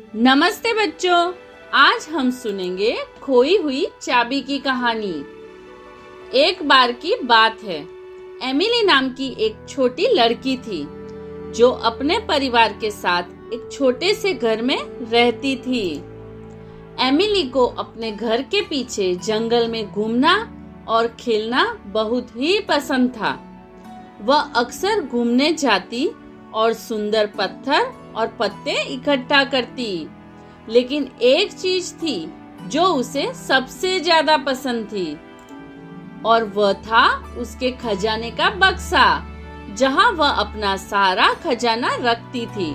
नमस्ते बच्चों, आज हम सुनेंगे खोई हुई चाबी की कहानी। एक बार की बात है, एमिली नाम की एक छोटी लड़की थी जो अपने परिवार के साथ एक छोटे से घर में रहती थी। एमिली को अपने घर के पीछे जंगल में घूमना और खेलना बहुत ही पसंद था। वह अक्सर घूमने जाती और सुंदर पत्थर और पत्ते इकट्ठा करती, लेकिन एक चीज थी जो उसे सबसे ज्यादा पसंद थी और वह था उसके खजाने का बक्सा, जहां वह अपना सारा खजाना रखती थी।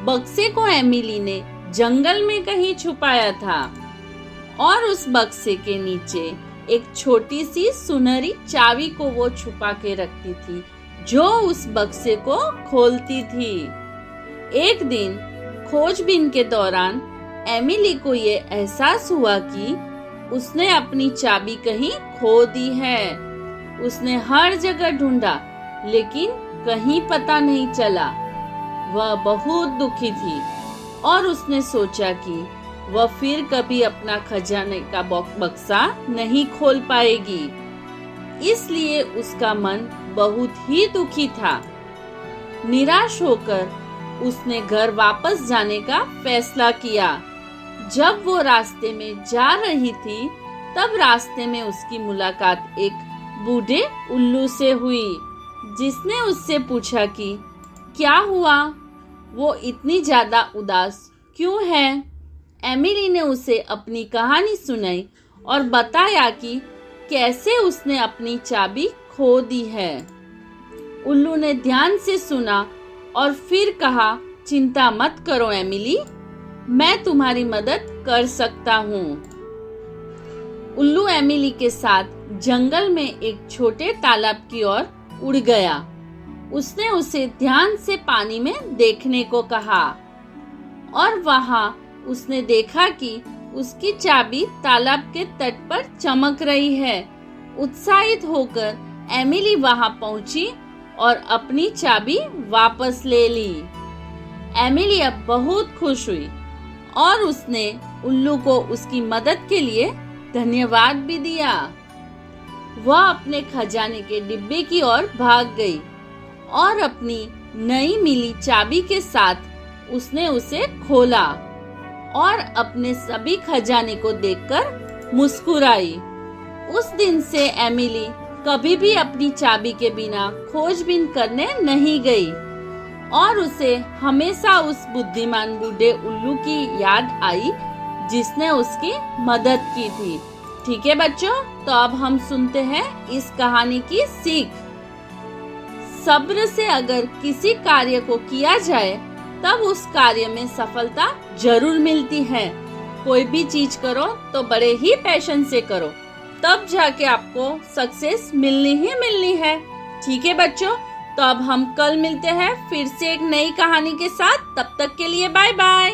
बक्से को एमिली ने जंगल में कहीं छुपाया था और उस बक्से के नीचे एक छोटी सी सुनहरी चाबी को वो छुपा के रखती थी, जो उस बक्से को खोलती थी। एक दिन खोजबीन के दौरान एमिली को ये एहसास हुआ कि उसने अपनी चाबी कहीं खो दी है। उसने हर जगह ढूंढा, लेकिन कहीं पता नहीं चला। वह बहुत दुखी थी और उसने सोचा कि वह फिर कभी अपना खजाने का बक्सा नहीं खोल पाएगी। इसलिए उसका मन बहुत ही दुखी था। निराश होकर उसने घर वापस जाने का फैसला किया। जब वो रास्ते में जा रही थी, तब रास्ते में उसकी मुलाकात एक बूढ़े उल्लू से हुई, जिसने उससे पूछा कि क्या हुआ, वो इतनी ज्यादा उदास क्यों है। एमिली ने उसे अपनी कहानी सुनाई और बताया कि कैसे उसने अपनी चाबी खो दी है। उल्लू ने ध्यान से सुना और फिर कहा, चिंता मत करो एमिली, मैं तुम्हारी मदद कर सकता हूँ। उल्लू एमिली के साथ जंगल में एक छोटे तालाब की ओर उड़ गया। उसने उसे ध्यान से पानी में देखने को कहा और वहाँ उसने देखा कि उसकी चाबी तालाब के तट पर चमक रही है। उत्साहित होकर एमिली वहाँ पहुंची और अपनी चाबी वापस ले ली। एमिली अब बहुत खुश हुई और उसने उल्लू को उसकी मदद के लिए धन्यवाद भी दिया। वह अपने खजाने के डिब्बे की ओर भाग गई और अपनी नई मिली चाबी के साथ उसने उसे खोला और अपने सभी खजाने को देखकर मुस्कुराई। उस दिन से एमिली कभी भी अपनी चाबी के बिना खोजबीन करने नहीं गई और उसे हमेशा उस बुद्धिमान बूढ़े उल्लू की याद आई जिसने उसकी मदद की थी। ठीक है बच्चों, तो अब हम सुनते हैं इस कहानी की सीख। सब्र से अगर किसी कार्य को किया जाए, तब उस कार्य में सफलता जरूर मिलती है। कोई भी चीज करो तो बड़े ही पैशन से करो, तब जाके आपको सक्सेस मिलनी ही मिलनी है। ठीक है बच्चों, तो अब हम कल मिलते हैं फिर से एक नई कहानी के साथ। तब तक के लिए बाय बाय।